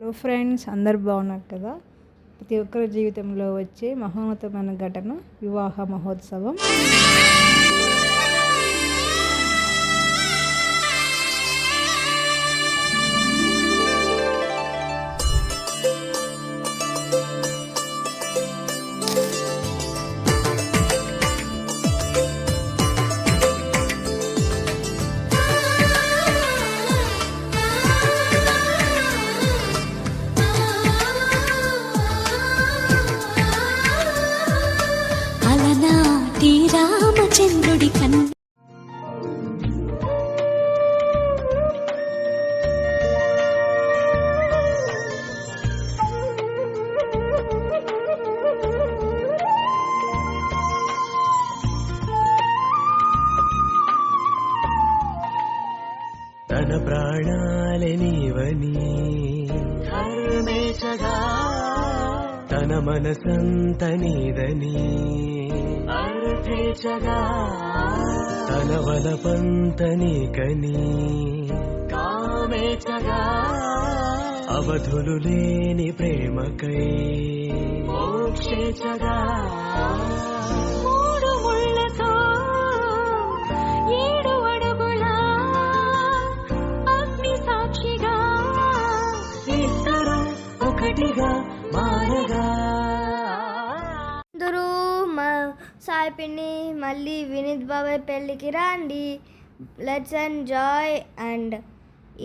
Hello friends, అందరు బాగున్నారు కదా. ప్రతి ఒక్కరి జీవితంలో వచ్చే మహోన్నతమైన ఘటన వివాహ మహోత్సవం. అలనాటి రామచంద్రుడి కన్ను తన ప్రాణాలే నీవని ధర్మేచగా, తన మనసంత నీదని అర్థేచగా, తన వలపంత నీకని కామేచగా, అవధులు లేని ప్రేమకై మోక్షేచగా. మూడు ముళ్ళతో ఏడు అడుగుల అగ్ని సాక్షిగా ఇద్దరు ఒకటిగా మారగా. అందరూ మా సాయి పిన్ని మళ్ళీ వినీత్ బాబాయ్ పెళ్ళికి రండి. Let's enjoy and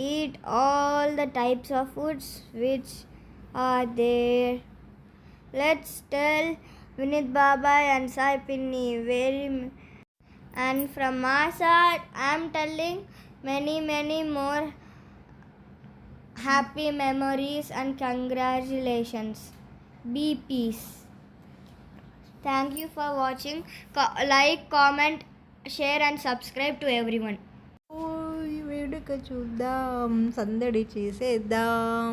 eat all the types of foods which are there. Let's tell Vinith Babai and Sai Pinni and from my side I'm telling many more happy memories and congratulations. Be peace. Thank you for watching. Like, comment, share and subscribe to everyone. వేడుక చూద్దాం, సందడి చేసేద్దాం.